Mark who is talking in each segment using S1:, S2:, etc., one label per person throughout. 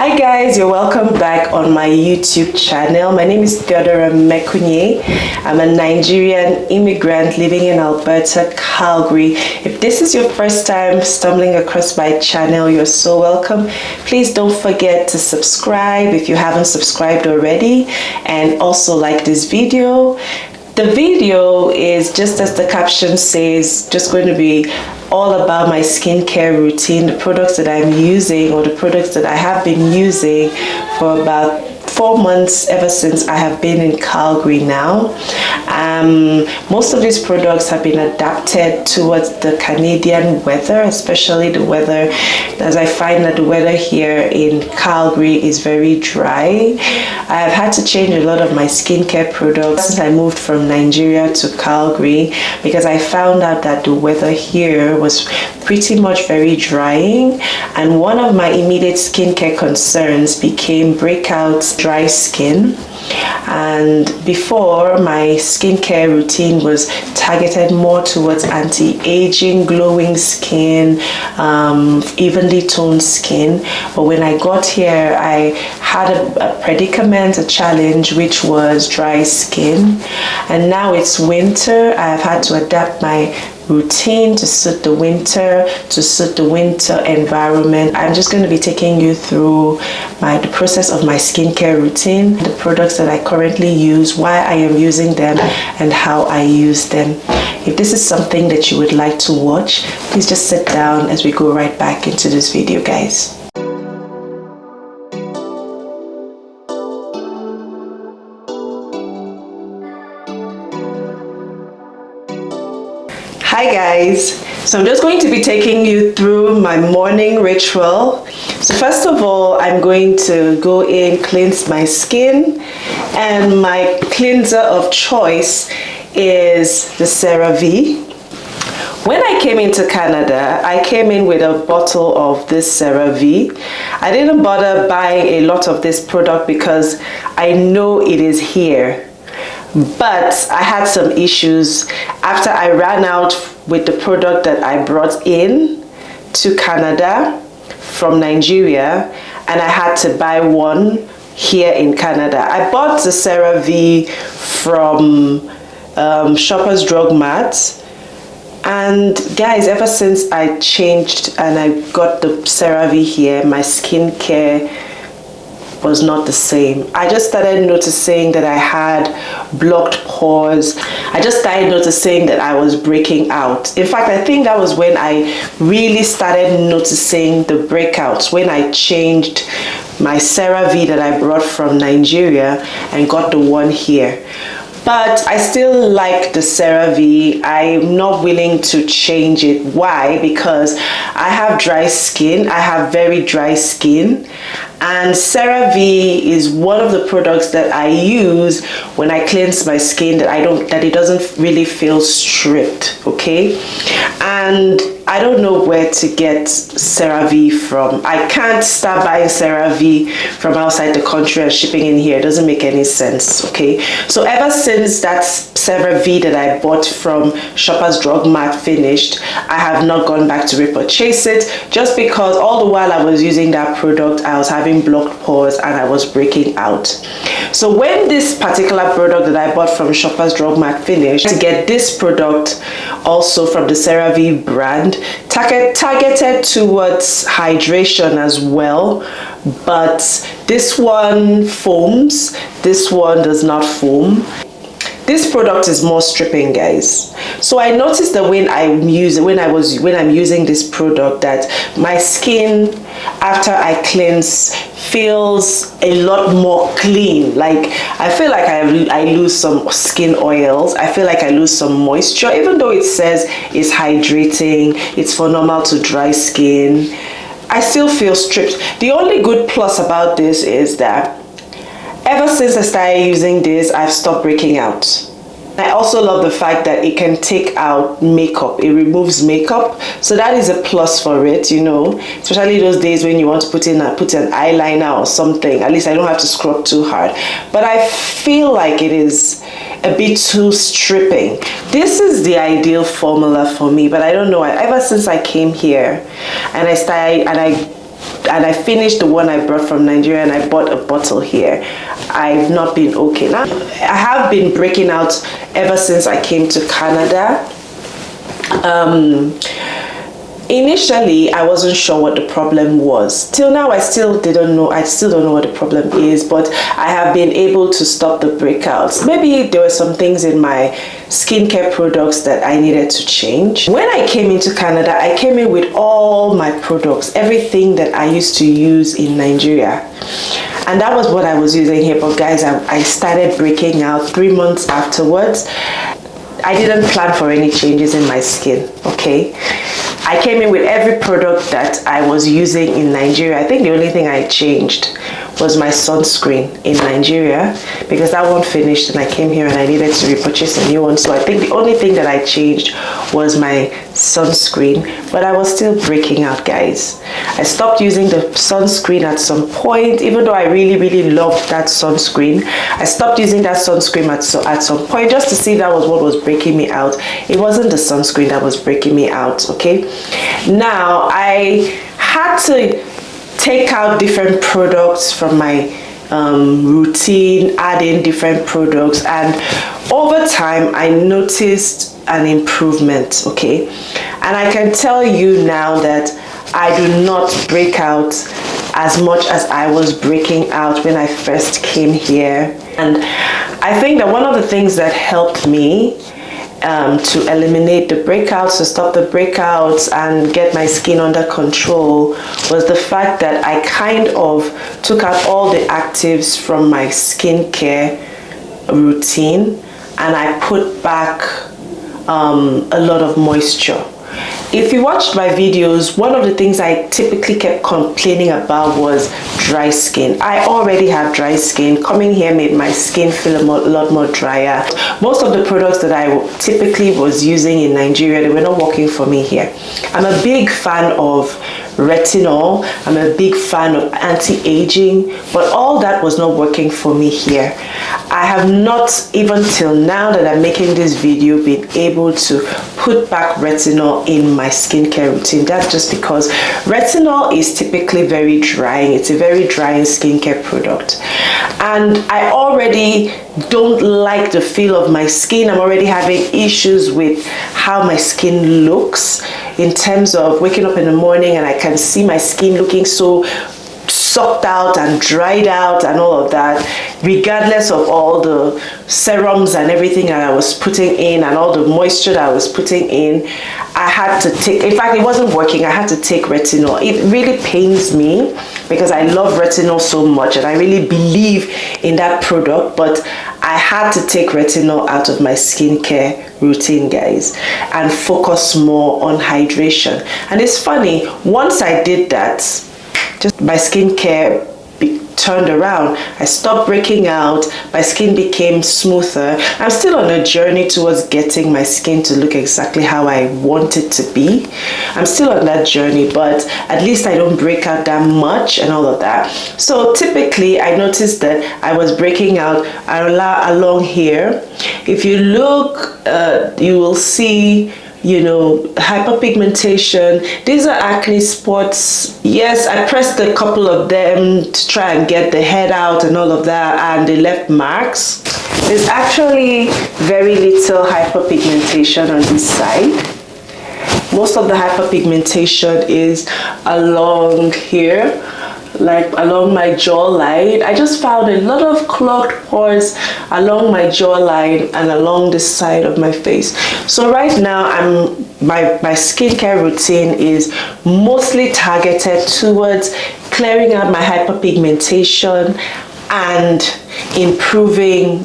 S1: Hi guys, you're welcome back on my YouTube channel. My name is Theodora Mekunye. I'm a Nigerian immigrant living in Alberta, Calgary. If this is your first time stumbling across my channel, you're so welcome. Please don't forget to subscribe if you haven't subscribed already, and also like this video. The video is, just as the caption says, just going to be all about my skincare routine, the products that I'm using, or the products that I have been using for about 4 months, ever since I have been in Calgary now. Most of these products have been adapted towards the Canadian weather, especially the weather, as I find that the weather here in Calgary is very dry. I have had to change a lot of my skincare products since I moved from Nigeria to Calgary, because I found out that the weather here was pretty much very drying, and one of my immediate skincare concerns became breakouts, dry skin. And before, my skincare routine was targeted more towards anti-aging, glowing skin, evenly toned skin. But when I got here, I had a predicament, a challenge, which was dry skin. And now it's winter. I've had to adapt my routine to suit the winter, environment. I'm just going to be taking you through the process of my skincare routine, the products that I currently use, why I am using them, and how I use them. If this is something that you would like to watch, please just sit down as we go right back into this video, guys. Hi guys, so I'm just going to be taking you through my morning ritual. So first of all, I'm going to go in, cleanse my skin, and my cleanser of choice is the Cerave. When I came into Canada, I came in with a bottle of this Cerave. I didn't bother buying a lot of this product because I know it is here. But I had some issues after I ran out with the product that I brought in to Canada from Nigeria, and I had to buy one here in Canada. I bought the Cerave from Shoppers Drug Mart, and guys, ever since I changed and I got the Cerave here, my skincare was not the same. I just started noticing that I had blocked pores. I just started noticing that I was breaking out. In fact, I think that was when I really started noticing the breakouts, when I changed my Cerave that I brought from Nigeria and got the one here. But I still like the Cerave. I'm not willing to change it. Why? Because I have dry skin. I have very dry skin. And Cerave is one of the products that I use when I cleanse my skin, that it doesn't really feel stripped, okay? And I don't know where to get Cerave from. I can't start buying Cerave from outside the country and shipping in here. It doesn't make any sense, okay? So ever since that Cerave that I bought from Shoppers Drug Mart finished, I have not gone back to repurchase it, just because all the while I was using that product, I was having blocked pores and I was breaking out. So when this particular product that I bought from Shoppers Drug Mart finished, to get this product also from the Cerave brand, targeted towards hydration as well, but this one foams, this one does not foam. This product is more stripping, guys. So I noticed that when I'm using this product, that my skin after I cleanse feels a lot more clean. Like, I feel like I lose some skin oils. I feel like I lose some moisture, even though it says it's hydrating, it's for normal to dry skin. I still feel stripped. The only good plus about this is that ever since I started using this, I've stopped breaking out. I also love the fact that it can take out makeup. It removes makeup, so that is a plus for it, you know, especially those days when you want to put an eyeliner or something. At least I don't have to scrub too hard. But I feel like it is a bit too stripping. This is the ideal formula for me, but I don't know. Ever since I came here and I and I finished the one I brought from Nigeria and I bought a bottle here, I've not been okay. Now, I have been breaking out ever since I came to Canada. Initially, I wasn't sure what the problem was. Till now, I still don't know what the problem is, but I have been able to stop the breakouts. Maybe there were some things in my skincare products that I needed to change. When I came into Canada, I came in with all my products, everything that I used to use in Nigeria. And that was what I was using here. But guys, I started breaking out 3 months afterwards. I didn't plan for any changes in my skin, okay? I came in with every product that I was using in Nigeria. I think the only thing I changed was my sunscreen in Nigeria, because that one finished and I came here and I needed to repurchase a new one. So I think the only thing that I changed was my sunscreen, but I was still breaking out, guys. I stopped using the sunscreen at some point, even though I really loved that sunscreen. I stopped using that sunscreen at some point, just to see that was what was breaking me out. It wasn't the sunscreen that was breaking me out, okay? Now, I had to take out different products from my routine, add in different products, and over time I noticed an improvement, okay? And I can tell you now that I do not break out as much as I was breaking out when I first came here. And I think that one of the things that helped me to eliminate the breakouts, to stop the breakouts and get my skin under control, was the fact that I kind of took out all the actives from my skincare routine and I put back a lot of moisture. If you watched my videos, one of the things I typically kept complaining about was dry skin. I already have dry skin. Coming here made my skin feel a lot more drier. Most of the products that I typically was using in Nigeria, they were not working for me here. I'm a big fan of retinol. I'm a big fan of anti-aging, but all that was not working for me here. I have not, even till now that I'm making this video, been able to put back retinol in my skincare routine. That's just because retinol is typically very drying. It's a very drying skincare product. And I already don't like the feel of my skin. I'm already having issues with how my skin looks, in terms of waking up in the morning and I can see my skin looking so sucked out and dried out and all of that, regardless of all the serums and everything that I was putting in and all the moisture that I was putting in. I had to take, in fact, it wasn't working. I had to take retinol. It really pains me because I love retinol so much and I really believe in that product, but I had to take retinol out of my skincare routine, guys, and focus more on hydration. And it's funny, once I did that, just my skincare turned around. I stopped breaking out. My skin became smoother. I'm still on a journey towards getting my skin to look exactly how I want it to be. I'm still on that journey, but at least I don't break out that much and all of that. So typically I noticed that I was breaking out along here. If you look, you will see, you know, hyperpigmentation. These are acne spots. Yes, I pressed a couple of them to try and get the head out and all of that, and they left marks. There's actually very little hyperpigmentation on this side. Most of the hyperpigmentation is along here, like along my jawline. I just found a lot of clogged pores along my jawline and along this side of my face. So right now my skincare routine is mostly targeted towards clearing out my hyperpigmentation and improving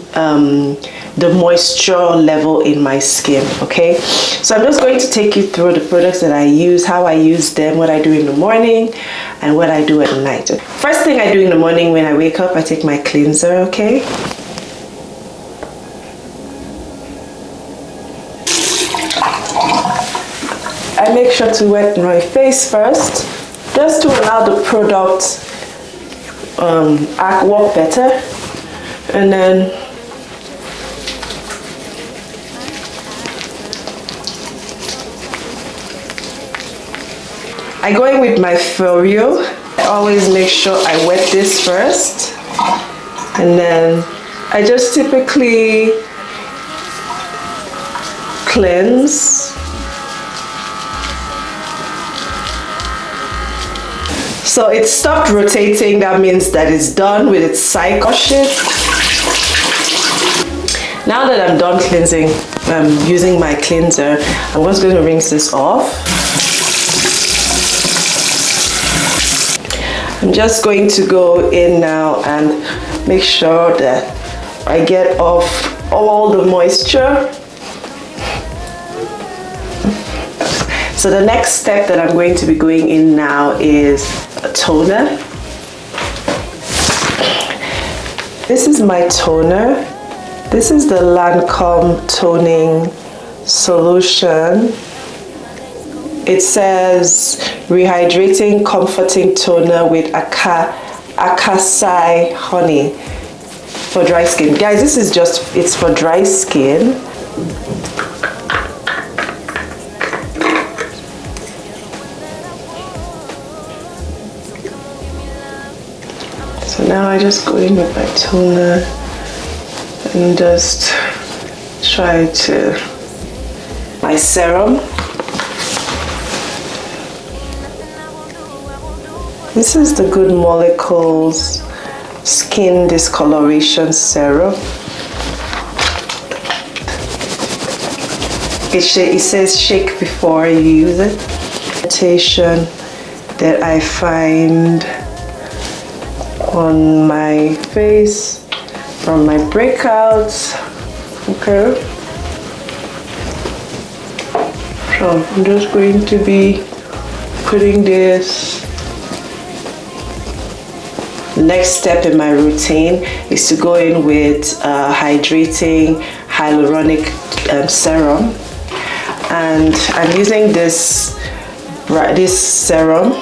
S1: the moisture level in my skin. Okay, so I'm just going to take you through the products that I use, how I use them, what I do in the morning and what I do at night. First thing I do in the morning when I wake up, I take my cleanser. Okay, I make sure to wet my face first, just to allow the product work better, and then I go in with my For You I always make sure I wet this first, and then I just typically cleanse. So it stopped rotating. That means that it's done with its cycle. Now that I'm done cleansing, using my cleanser, I'm just going to rinse this off. I'm just going to go in now and make sure that I get off all the moisture. So the next step that I'm going to be going in now is a toner. This is my toner. This is the Lancome toning solution. It says rehydrating comforting toner with acai honey for dry skin. Guys, this is it's for dry skin. So now I just go in with my toner and just try to my serum. This is the Good Molecules Skin Discoloration Serum. It says shake before you use it. Pigmentation that I find on my face from my breakouts. Okay. So I'm just going to be putting this. The next step in my routine is to go in with hydrating hyaluronic serum, and I'm using this serum.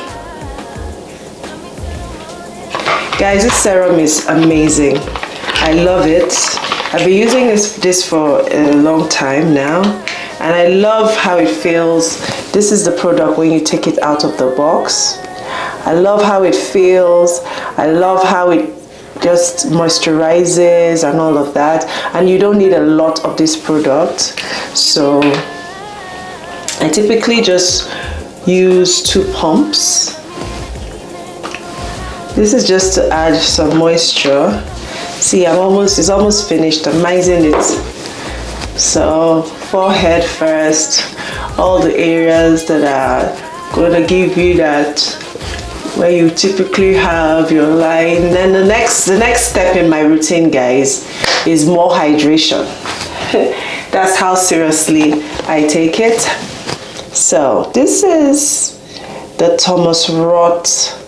S1: Guys, this serum is amazing. I love it. I've been using this for a long time now, and I love how it feels. This is the product when you take it out of the box. I love how it feels. I love how it just moisturizes and all of that. And you don't need a lot of this product. So I typically just use 2 pumps. This is just to add some moisture. See, it's almost finished. I'm mixing it. So forehead first, all the areas that are going to give you that where you typically have your line. Then the next step in my routine, guys, is more hydration. That's how seriously I take it. So this is the Thomas Roth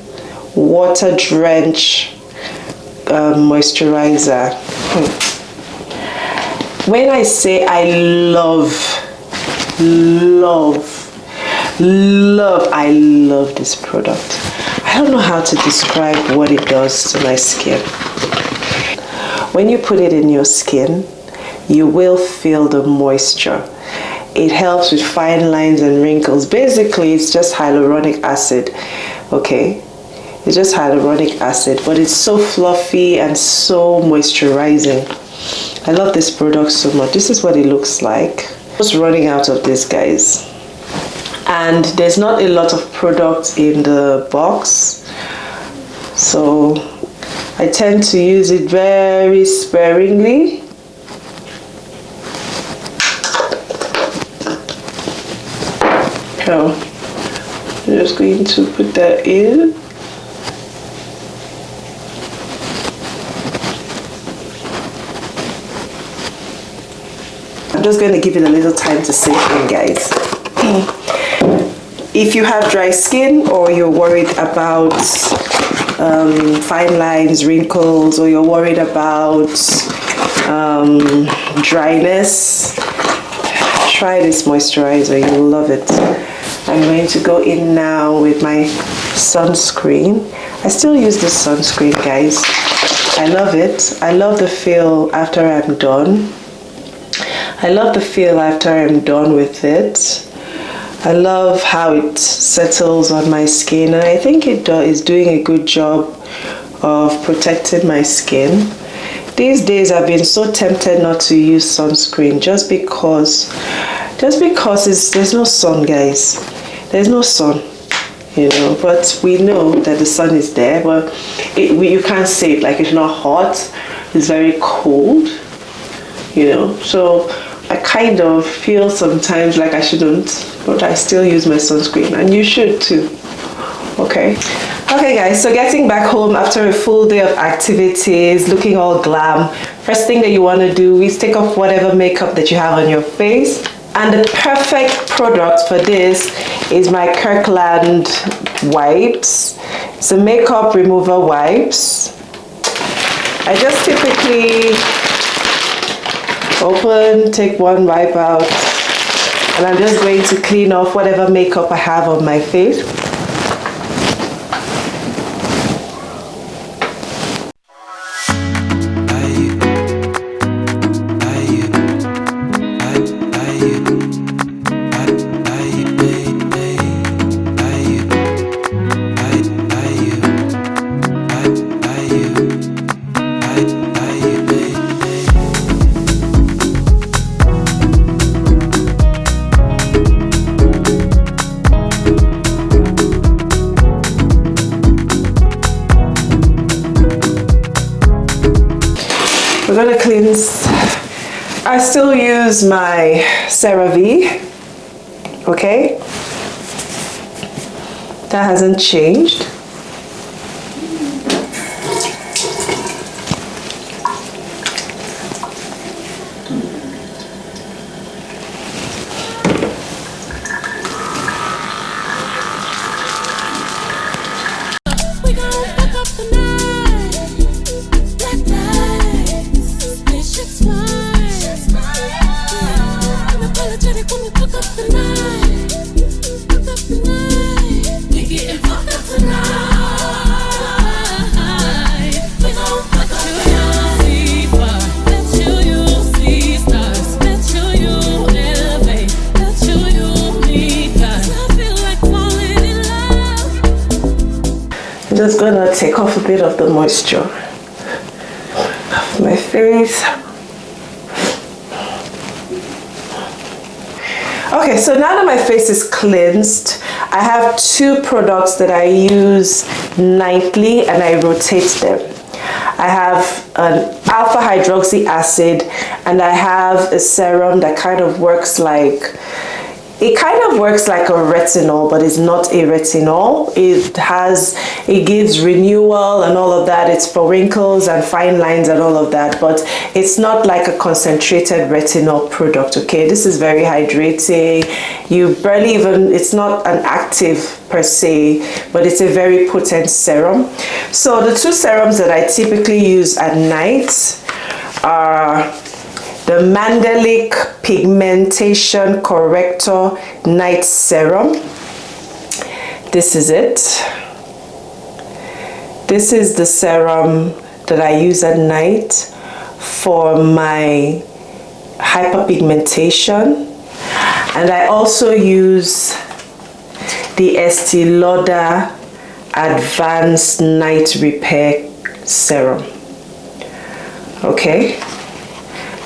S1: Water Drench moisturizer. When I say I love this product, I don't know how to describe what it does to my skin. When you put it in your skin, you will feel the moisture. It helps with fine lines and wrinkles. Basically, it's just hyaluronic acid, okay? It's just hyaluronic acid, but it's so fluffy and so moisturizing. I love this product so much. This is what it looks like. I'm just running out of this, guys. And there's not a lot of product in the box, so I tend to use it very sparingly. So I'm just going to put that in. I'm just going to give it a little time to sink in, guys. If you have dry skin, or you're worried about fine lines, wrinkles, or you're worried about dryness, try this moisturizer. You will love it. I'm going to go in now with my sunscreen. I still use this sunscreen, guys. I love it. I love the feel after I'm done. I love the feel after I'm done with it. I love how it settles on my skin, and I think it is doing a good job of protecting my skin. These days I've been so tempted not to use sunscreen just because there's no sun, guys. There's no sun, you know, but we know that the sun is there, but you can't say it, like it's not hot, it's very cold, you know. So I kind of feel sometimes like I shouldn't, but I still use my sunscreen, and you should too. Okay guys, so getting back home after a full day of activities, looking all glam, first thing that you want to do is take off whatever makeup that you have on your face. And the perfect product for this is my Kirkland wipes. It's a makeup remover wipes. I just typically open, take one wipe out, and I'm just going to clean off whatever makeup I have on my face. We're gonna cleanse. I still use my Cerave, okay? That hasn't changed. I'm just gonna take off a bit of the moisture off my face. Okay, so now that my face is cleansed, I have two products that I use nightly and I rotate them. I have an alpha hydroxy acid and I have a serum that kind of works like a retinol, but it's not a retinol. It gives renewal and all of that. It's for wrinkles and fine lines and all of that, but it's not like a concentrated retinol product, okay? This is very hydrating. It's not an active per se, but it's a very potent serum. So the two serums that I typically use at night are the Mandelic Pigmentation Corrector Night Serum. This is it. This is the serum that I use at night for my hyperpigmentation. And I also use the Estee Lauder Advanced Night Repair Serum. Okay.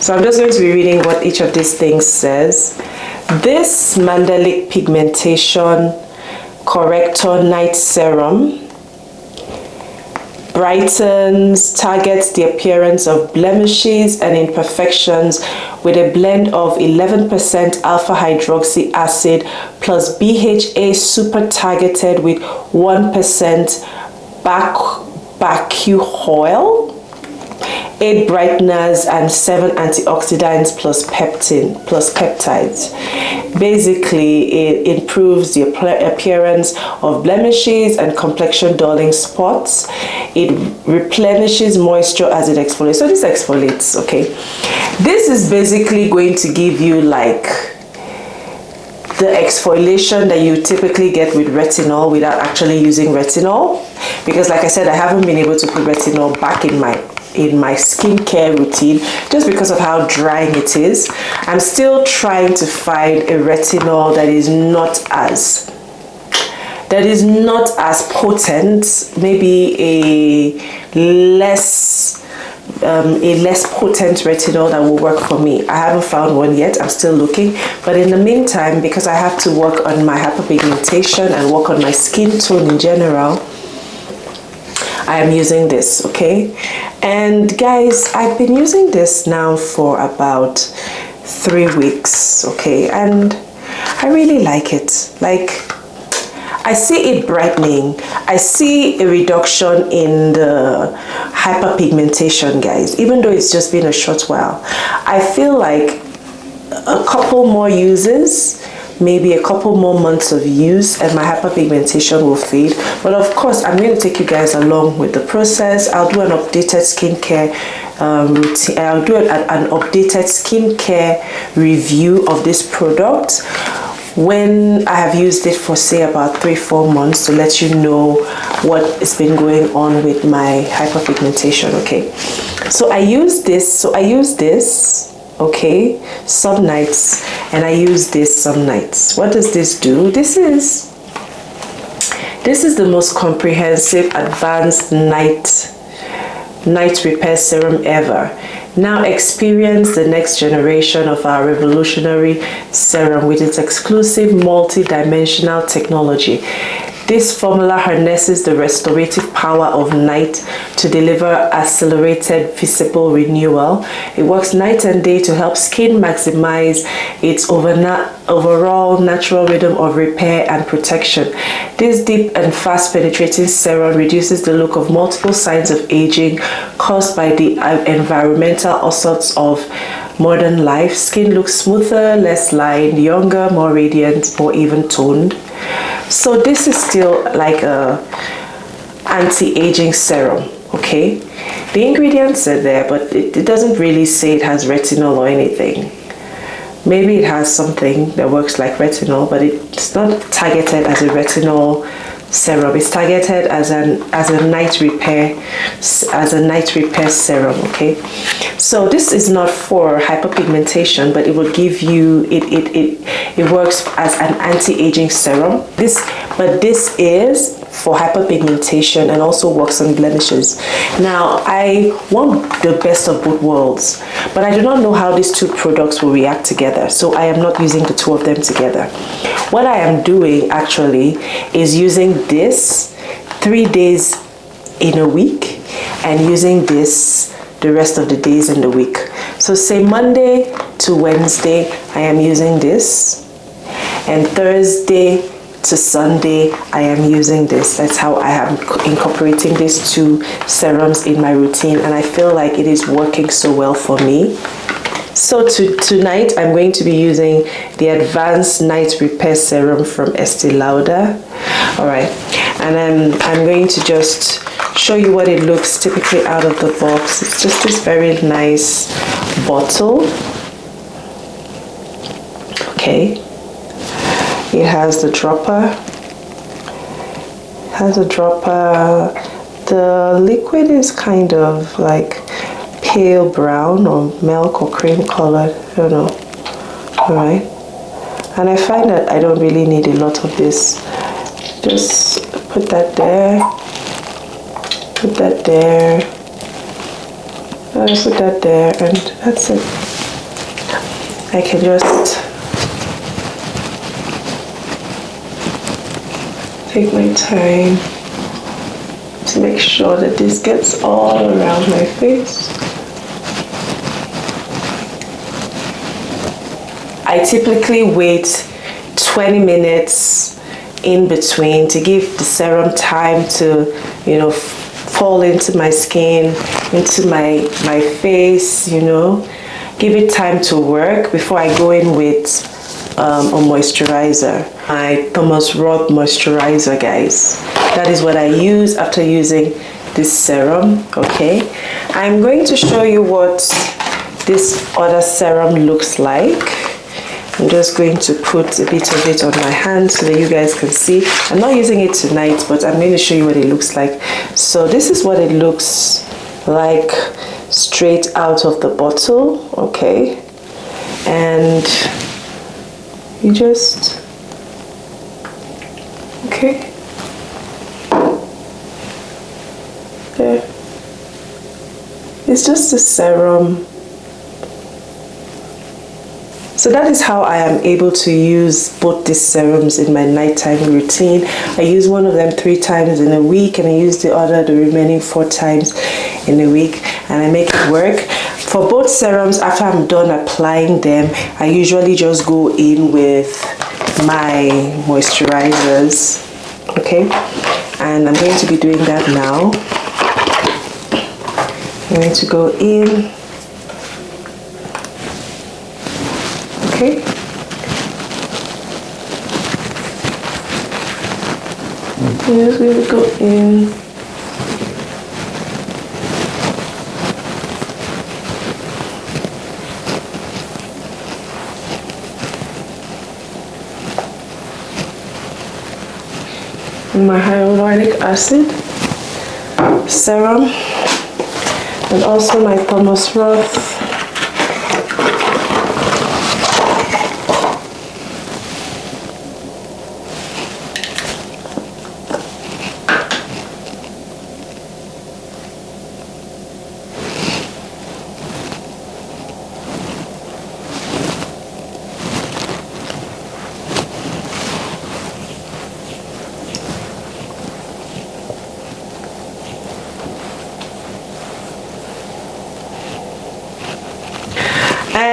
S1: So I'm just going to be reading what each of these things says. This Mandelic Pigmentation Corrector Night Serum brightens, targets the appearance of blemishes and imperfections with a blend of 11% alpha hydroxy acid plus BHA super targeted with 1% baku oil, 8 brighteners and 7 antioxidants plus peptides. Basically, it improves the appearance of blemishes and complexion dulling spots. It replenishes moisture as it exfoliates. So this exfoliates, okay? This is basically going to give you like the exfoliation that you typically get with retinol without actually using retinol. Because like I said, I haven't been able to put retinol back in my in my skincare routine just because of how drying it is. I'm still trying to find a retinol that is not as potent, maybe a less potent retinol that will work for me. I haven't found one yet. I'm still looking, but in the meantime, because I have to work on my hyperpigmentation and work on my skin tone in general, I am using this, okay? And guys, I've been using this now for about 3 weeks, okay? And I really like it. Like, I see it brightening. I see a reduction in the hyperpigmentation, guys, even though it's just been a short while. I feel like a couple more uses, maybe a couple more months of use, and my hyperpigmentation will fade. But of course, I'm going to take you guys along with the process. I'll do an updated skincare routine. I'll do an updated skincare review of this product when I have used it for, say, about 3-4 months, to let you know what has been going on with my hyperpigmentation. Okay, so I use this. Okay, some nights, and I use this some nights. What does this do? This is the most comprehensive advanced night repair serum ever. Now experience the next generation of our revolutionary serum with its exclusive multi-dimensional technology. This formula harnesses the restorative power of night to deliver accelerated visible renewal. It works night and day to help skin maximize its overall natural rhythm of repair and protection. This deep and fast penetrating serum reduces the look of multiple signs of aging caused by the environmental assaults of modern life. Skin looks smoother, less lined, younger, more radiant, more even toned. So this is still like a anti-aging serum, okay? The ingredients are there, but it doesn't really say it has retinol or anything. Maybe it has something that works like retinol, but it's not targeted as a retinol serum. It's targeted as a night repair serum, okay? So this is not for hyperpigmentation, but it will give you it works as an anti-aging serum. This is for hyperpigmentation and also works on blemishes. Now, I want the best of both worlds, but I do not know how these two products will react together, so I am not using the two of them together. What I am doing actually is using this 3 days in a week and using this the rest of the days in the week. So say Monday to Wednesday, I am using this, and Thursday to Sunday, I am using this. That's how I am incorporating these two serums in my routine, and I feel like it is working so well for me. So tonight, I'm going to be using the Advanced Night Repair Serum from Estee Lauder. All right, and I'm going to just show you what it looks typically out of the box. It's just this very nice bottle. Okay, it has the dropper. The liquid is kind of like pale brown or milk or cream colored, I don't know. All right, and I find that I don't really need a lot of this. Just put that there, put that there, put that there, and that's it. I can just take my time to make sure that this gets all around my face. I typically wait 20 minutes in between to give the serum time to, you know, fall into my skin, into my face, you know, give it time to work before I go in with a moisturizer. My Thomas Roth moisturizer, guys. That is what I use after using this serum. Okay, I'm going to show you what this other serum looks like. I'm just going to put a bit of it on my hand so that you guys can see. I'm not using it tonight, but I'm going to show you what it looks like. So this is what it looks like straight out of the bottle, okay? And you just, okay, there. It's just a serum. So that is how I am able to use both these serums in my nighttime routine. I use one of them 3 times in a week, and I use the remaining 4 times in a week, and I make it work. For both serums, after I'm done applying them, I usually just go in with my moisturizers, okay? And I'm going to be doing that now. I'm going to go in. Okay. I'm just going to go in. My hyaluronic acid serum, and also my Thomas Roth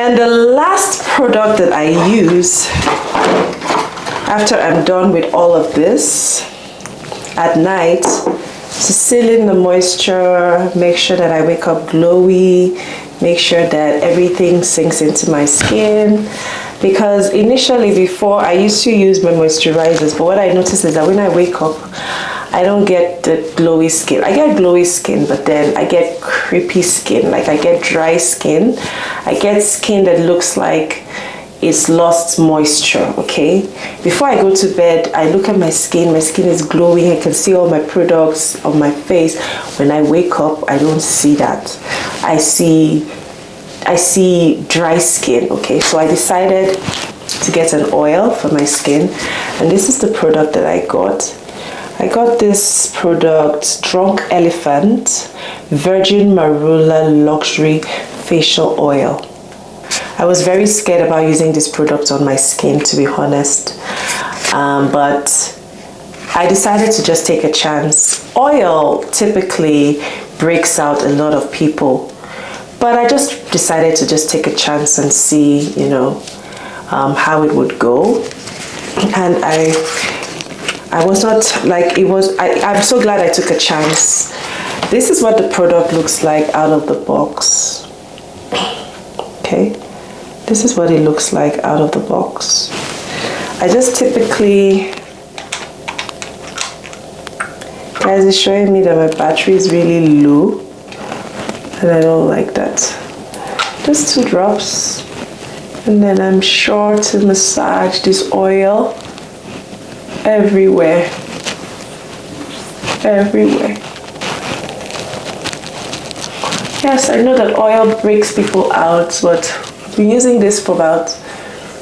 S1: And the last product that I use after I'm done with all of this at night to seal in the moisture, make sure that I wake up glowy, make sure that everything sinks into my skin. Because initially, before, I used to use my moisturizers, but what I noticed is that when I wake up, I don't get the glowy skin. I get glowy skin, but then I get creepy skin, like I get dry skin. I get skin that looks like it's lost moisture, okay? Before I go to bed, I look at my skin is glowing, I can see all my products on my face. When I wake up, I don't see that. I see dry skin, okay? So I decided to get an oil for my skin, and this is the product that I got. I got this product, Drunk Elephant Virgin Marula Luxury Facial Oil. I was very scared about using this product on my skin, to be honest, but I decided to just take a chance. Oil typically breaks out a lot of people, but I just decided to just take a chance and see, you know, how it would go. And I was not like, it was, I'm so glad I took a chance. This is what the product looks like out of the box. Okay, this is what it looks like out of the box. I just typically, guys, it's showing me that my battery is really low, and I don't like that. Just 2 drops, and then I'm sure to massage this oil everywhere. Yes, I know that oil breaks people out, but I've been using this for about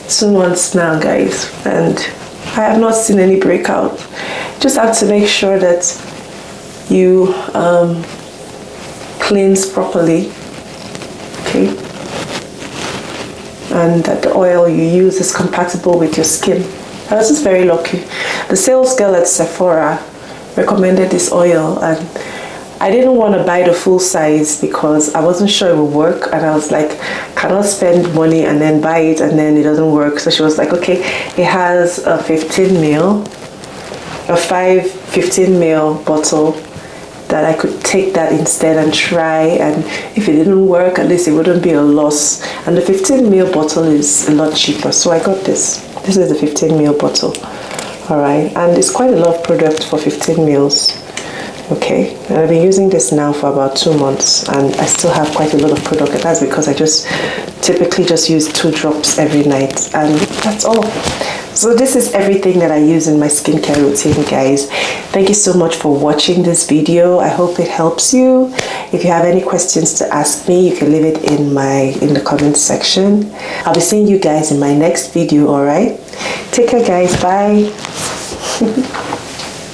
S1: 2 months now, guys, and I have not seen any breakout. Just have to make sure that you cleanse properly, okay, and that the oil you use is compatible with your skin. I was just very lucky. The sales girl at Sephora recommended this oil, and I didn't want to buy the full size because I wasn't sure it would work, and I was like, cannot spend money and then buy it and then it doesn't work. So she was like, okay, it has a 15 ml bottle, that I could take that instead and try, and if it didn't work, at least it wouldn't be a loss. And the 15 ml bottle is a lot cheaper, so I got this. This is the 15 ml bottle. All right, and it's quite a lot of product for 15 mils. Okay, and I've been using this now for about 2 months, and I still have quite a lot of product, and that's because I just typically just use 2 drops every night, and that's all. So this is everything that I use in my skincare routine, guys. Thank you so much for watching this video. I hope it helps you. If you have any questions to ask me, you can leave it in the comment section. I'll be seeing you guys in my next video, all right? Take care, guys. Bye.